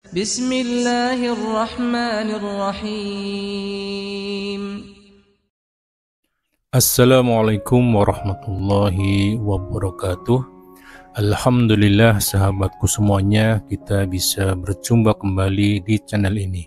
Bismillahirrahmanirrahim. Assalamualaikum warahmatullahi wabarakatuh. Alhamdulillah sahabatku semuanya, kita bisa berjumpa kembali di channel ini.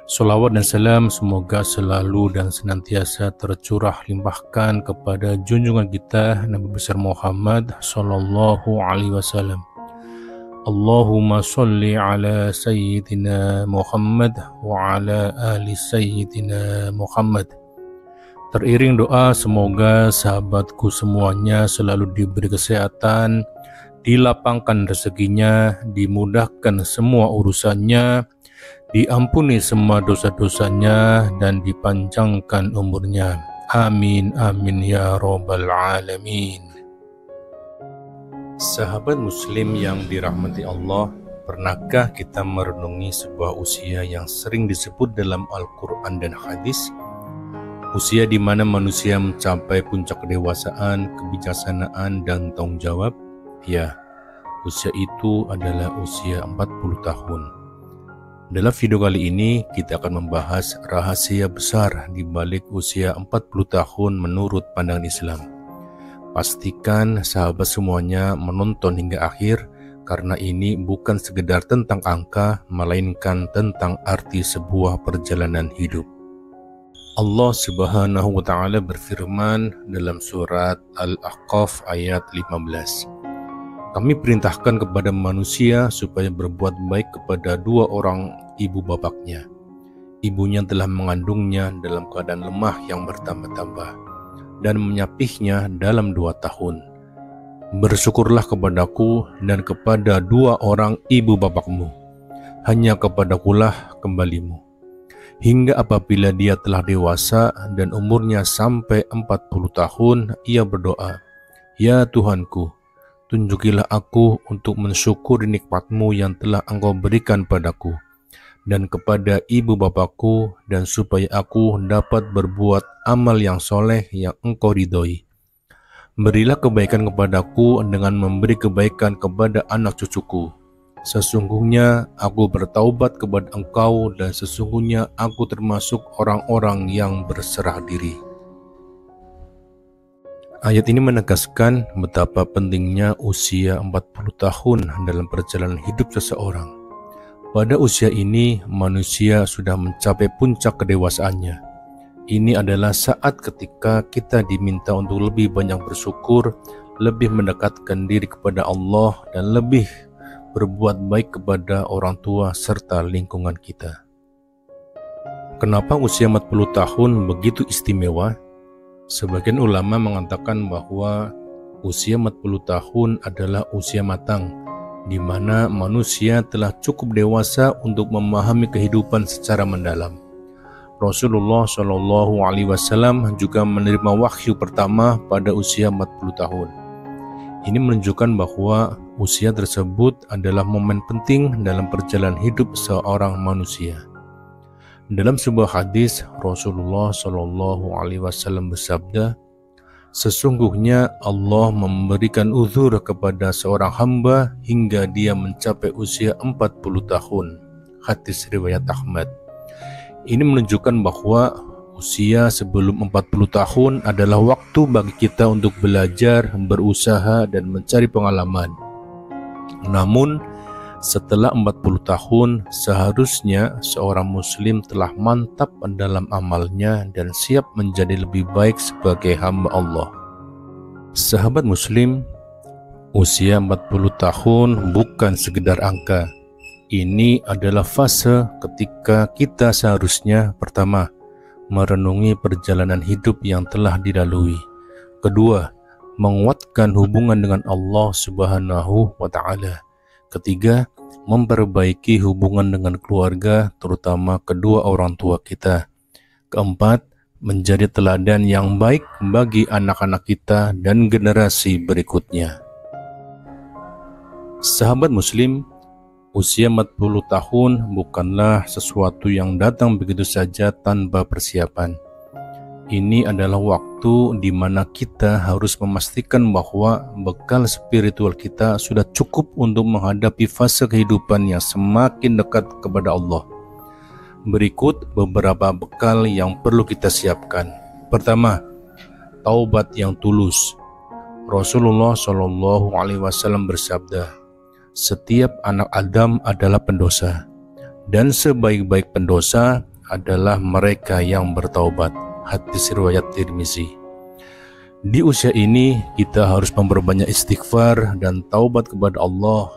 Sholawat dan salam semoga selalu dan senantiasa tercurah limpahkan kepada junjungan kita Nabi besar Muhammad sallallahu alaihi wasallam. Allahumma sholli ala sayyidina Muhammad wa ala ali sayyidina Muhammad. Teriring doa semoga sahabatku semuanya selalu diberi kesehatan, dilapangkan rezekinya, dimudahkan semua urusannya, diampuni semua dosa-dosanya, dan dipanjangkan umurnya. Amin, amin ya rabbal alamin. Sahabat muslim yang dirahmati Allah, pernahkah kita merenungi sebuah usia yang sering disebut dalam Al-Quran dan hadis? Usia di mana manusia mencapai puncak kedewasaan, kebijaksanaan, dan tanggung jawab? Ya, usia itu adalah usia 40 tahun. Dalam video kali ini, kita akan membahas rahasia besar di balik usia 40 tahun menurut pandangan Islam. Pastikan sahabat semuanya menonton hingga akhir, karena ini bukan sekedar tentang angka, melainkan tentang arti sebuah perjalanan hidup. Allah Subhanahu wa Ta'ala berfirman dalam surat Al-Ahqaf ayat 15. Kami perintahkan kepada manusia supaya berbuat baik kepada dua orang ibu bapaknya. Ibunya telah mengandungnya dalam keadaan lemah yang bertambah-tambah dan menyapihnya dalam 2 tahun. Bersyukurlah kepadaku dan kepada dua orang ibu bapakmu. Hanya kepadakulah kembalimu. Hingga apabila dia telah dewasa dan umurnya sampai 40 tahun, ia berdoa, "Ya Tuhanku, tunjukilah aku untuk mensyukuri nikmat-Mu yang telah Engkau berikan padaku dan kepada ibu bapakku, dan supaya aku dapat berbuat amal yang soleh yang Engkau ridhoi. Berilah kebaikan kepadaku dengan memberi kebaikan kepada anak cucuku. Sesungguhnya aku bertaubat kepada Engkau dan sesungguhnya aku termasuk orang-orang yang berserah diri." Ayat ini menegaskan betapa pentingnya usia 40 tahun dalam perjalanan hidup seseorang. Pada usia ini, manusia sudah mencapai puncak kedewasaannya. Ini adalah saat ketika kita diminta untuk lebih banyak bersyukur, lebih mendekatkan diri kepada Allah, dan lebih berbuat baik kepada orang tua serta lingkungan kita. Kenapa usia 40 tahun begitu istimewa? Sebagian ulama mengatakan bahwa usia 40 tahun adalah usia matang, di mana manusia telah cukup dewasa untuk memahami kehidupan secara mendalam. Rasulullah Shallallahu Alaihi Wasallam juga menerima wahyu pertama pada usia 40 tahun. Ini menunjukkan bahwa usia tersebut adalah momen penting dalam perjalanan hidup seorang manusia. Dalam sebuah hadis, Rasulullah Shallallahu Alaihi Wasallam bersabda, "Sesungguhnya Allah memberikan uzur kepada seorang hamba hingga dia mencapai usia 40 tahun." Hadis riwayat Ahmad. Ini menunjukkan bahwa usia sebelum 40 tahun adalah waktu bagi kita untuk belajar, berusaha, dan mencari pengalaman. Namun, setelah 40 tahun, seharusnya seorang muslim telah mantap dalam amalnya dan siap menjadi lebih baik sebagai hamba Allah. Sahabat muslim, usia 40 tahun bukan sekedar angka. Ini adalah fase ketika kita seharusnya pertama, merenungi perjalanan hidup yang telah dilalui. Kedua, menguatkan hubungan dengan Allah Subhanahu wa Ta'ala. Ketiga, memperbaiki hubungan dengan keluarga, terutama kedua orang tua kita. Keempat, menjadi teladan yang baik bagi anak-anak kita dan generasi berikutnya. Sahabat muslim, usia 40 tahun bukanlah sesuatu yang datang begitu saja tanpa persiapan. Ini adalah waktu waktu di mana kita harus memastikan bahwa bekal spiritual kita sudah cukup untuk menghadapi fase kehidupan yang semakin dekat kepada Allah. Berikut beberapa bekal yang perlu kita siapkan. Pertama, taubat yang tulus. Rasulullah Shallallahu Alaihi Wasallam bersabda, "Setiap anak Adam adalah pendosa, dan sebaik-baik pendosa adalah mereka yang bertaubat." Hadis riwayat Tirmizi. Di usia ini kita harus memperbanyak istighfar dan taubat kepada Allah,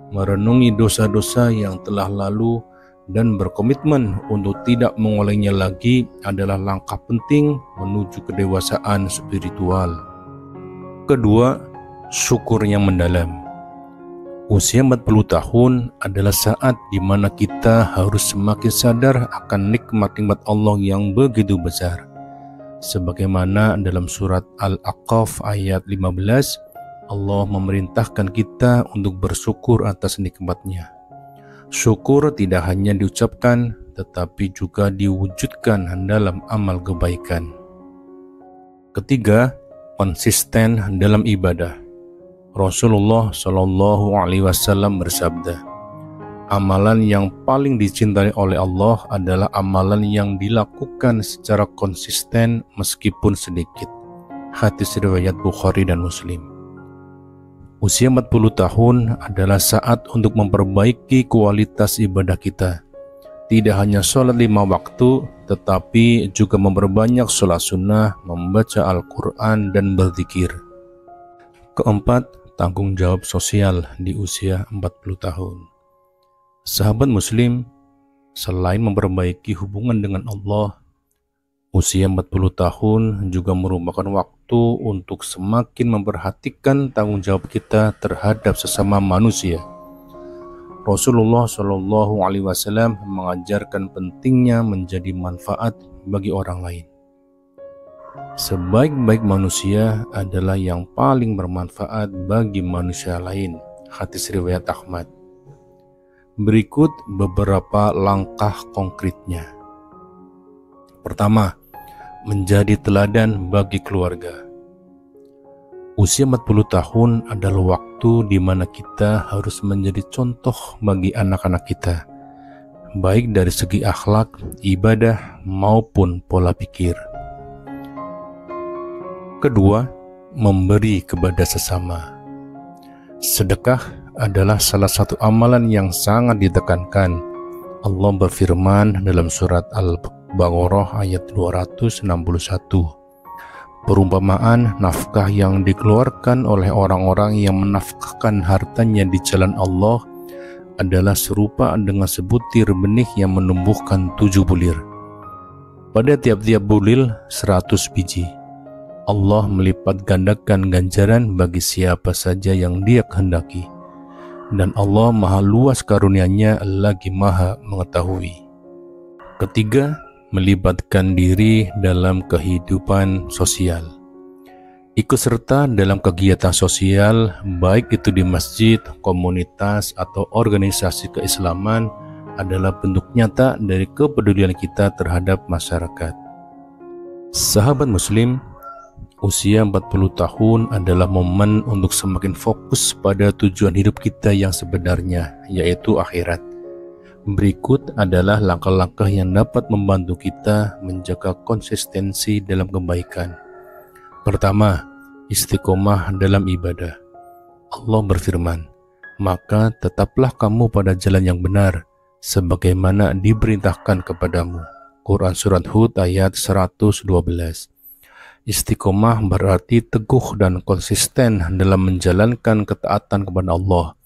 merenungi dosa-dosa yang telah lalu, dan berkomitmen untuk tidak mengulangnya lagi adalah langkah penting menuju kedewasaan spiritual. Kedua, syukur yang mendalam. Usia 40 tahun adalah saat di mana kita harus semakin sadar akan nikmat-nikmat Allah yang begitu besar. Sebagaimana dalam surat Al-A'qaf ayat 15, Allah memerintahkan kita untuk bersyukur atas nikmatnya. Syukur tidak hanya diucapkan, tetapi juga diwujudkan dalam amal kebaikan. Ketiga, konsisten dalam ibadah. Rasulullah Shallallahu Alaihi Wasallam bersabda, amalan yang paling dicintai oleh Allah adalah amalan yang dilakukan secara konsisten meskipun sedikit. Hadis riwayat Bukhari dan Muslim. Usia 40 tahun adalah saat untuk memperbaiki kualitas ibadah kita. Tidak hanya sholat 5 waktu, tetapi juga memperbanyak sholat sunnah, membaca Al-Quran, dan berzikir. Keempat, tanggung jawab sosial di usia 40 tahun. Sahabat muslim, selain memperbaiki hubungan dengan Allah, usia 40 tahun juga merupakan waktu untuk semakin memperhatikan tanggung jawab kita terhadap sesama manusia. Rasulullah Shallallahu Alaihi Wasallam mengajarkan pentingnya menjadi manfaat bagi orang lain. Sebaik-baik manusia adalah yang paling bermanfaat bagi manusia lain. Hadis riwayat Ahmad. Berikut beberapa langkah konkretnya. Pertama, menjadi teladan bagi keluarga. Usia 40 tahun adalah waktu di mana kita harus menjadi contoh bagi anak-anak kita, baik dari segi akhlak, ibadah, maupun pola pikir. Kedua, memberi kepada sesama. Sedekah adalah salah satu amalan yang sangat ditekankan. Allah berfirman dalam surat Al-Baqarah ayat 261. Perumpamaan nafkah yang dikeluarkan oleh orang-orang yang menafkahkan hartanya di jalan Allah adalah serupa dengan sebutir benih yang menumbuhkan 7 bulir. Pada tiap-tiap bulir 100 biji. Allah melipat gandakan ganjaran bagi siapa saja yang Dia kehendaki. Dan Allah maha luas karunia-Nya lagi maha mengetahui. Ketiga, melibatkan diri dalam kehidupan sosial. Ikut serta dalam kegiatan sosial, baik itu di masjid, komunitas, atau organisasi keislaman, adalah bentuk nyata dari kepedulian kita terhadap masyarakat. Sahabat muslim, usia 40 tahun adalah momen untuk semakin fokus pada tujuan hidup kita yang sebenarnya, yaitu akhirat. Berikut adalah langkah-langkah yang dapat membantu kita menjaga konsistensi dalam kebaikan. Pertama, istiqomah dalam ibadah. Allah berfirman, "Maka tetaplah kamu pada jalan yang benar, sebagaimana diperintahkan kepadamu." Quran Surat Hud ayat 112. Istiqomah berarti teguh dan konsisten dalam menjalankan ketaatan kepada Allah.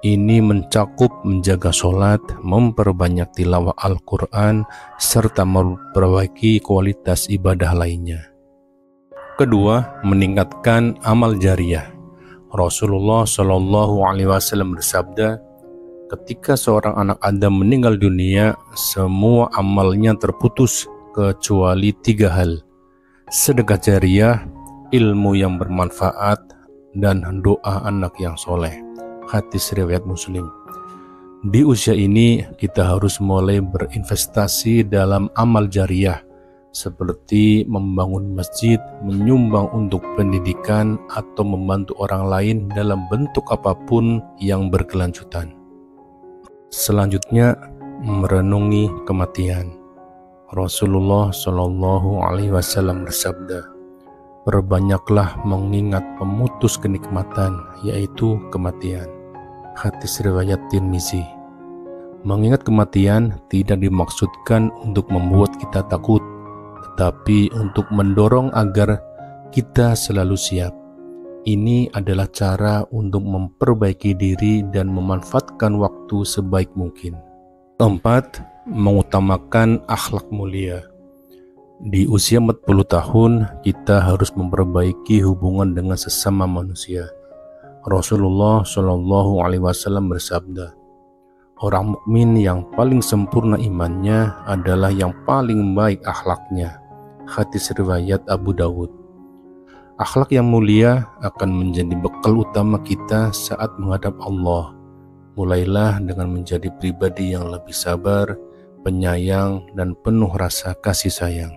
Ini mencakup menjaga sholat, memperbanyak tilawah Al-Quran, serta memperbaiki kualitas ibadah lainnya. Kedua, meningkatkan amal jariyah. Rasulullah Shallallahu Alaihi Wasallam bersabda, ketika seorang anak Adam meninggal dunia, semua amalnya terputus kecuali 3 hal: sedekah jariyah, ilmu yang bermanfaat, dan doa anak yang soleh. Hadis riwayat Muslim. Di usia ini kita harus mulai berinvestasi dalam amal jariyah seperti membangun masjid, menyumbang untuk pendidikan, atau membantu orang lain dalam bentuk apapun yang berkelanjutan. Selanjutnya, merenungi kematian. Rasulullah Shallallahu Alaihi Wasallam bersabda, "Perbanyaklah mengingat pemutus kenikmatan, yaitu kematian." Hadis riwayat Tirmizi. Mengingat kematian tidak dimaksudkan untuk membuat kita takut, tetapi untuk mendorong agar kita selalu siap. Ini adalah cara untuk memperbaiki diri dan memanfaatkan waktu sebaik mungkin. Keempat, mengutamakan akhlak mulia. Di usia 40 tahun, kita harus memperbaiki hubungan dengan sesama manusia. Rasulullah Shallallahu Alaihi Wasallam bersabda, "Orang mukmin yang paling sempurna imannya adalah yang paling baik akhlaknya." Hadis riwayat Abu Dawud. Akhlak yang mulia akan menjadi bekal utama kita saat menghadap Allah. Mulailah dengan menjadi pribadi yang lebih sabar, penyayang, dan penuh rasa kasih sayang.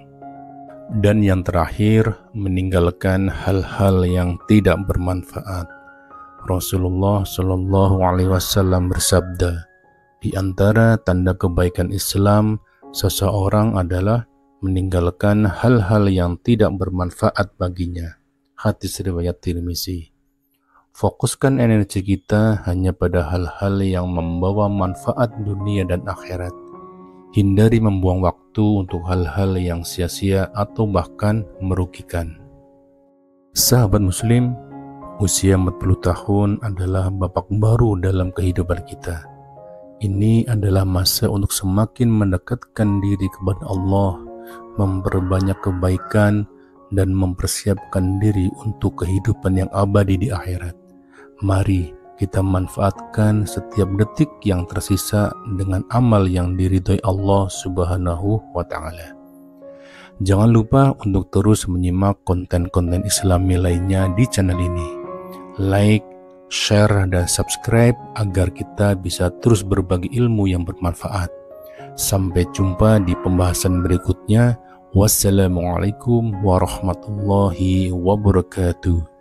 Dan yang terakhir, meninggalkan hal-hal yang tidak bermanfaat. Rasulullah Shallallahu Alaihi Wasallam bersabda, "Di antara tanda kebaikan Islam, seseorang adalah meninggalkan hal-hal yang tidak bermanfaat baginya." Hadis riwayat Tirmizi. Fokuskan energi kita hanya pada hal-hal yang membawa manfaat dunia dan akhirat. Hindari membuang waktu untuk hal-hal yang sia-sia atau bahkan merugikan. Sahabat Muslim, usia 40 tahun adalah babak baru dalam kehidupan kita. Ini adalah masa untuk semakin mendekatkan diri kepada Allah, memperbanyak kebaikan, dan mempersiapkan diri untuk kehidupan yang abadi di akhirat. Mari kita manfaatkan setiap detik yang tersisa dengan amal yang diridhoi Allah Subhanahu wa Ta'ala. Jangan lupa untuk terus menyimak konten-konten Islami lainnya di channel ini. Like, share, dan subscribe agar kita bisa terus berbagi ilmu yang bermanfaat. Sampai jumpa di pembahasan berikutnya. Wassalamualaikum warahmatullahi wabarakatuh.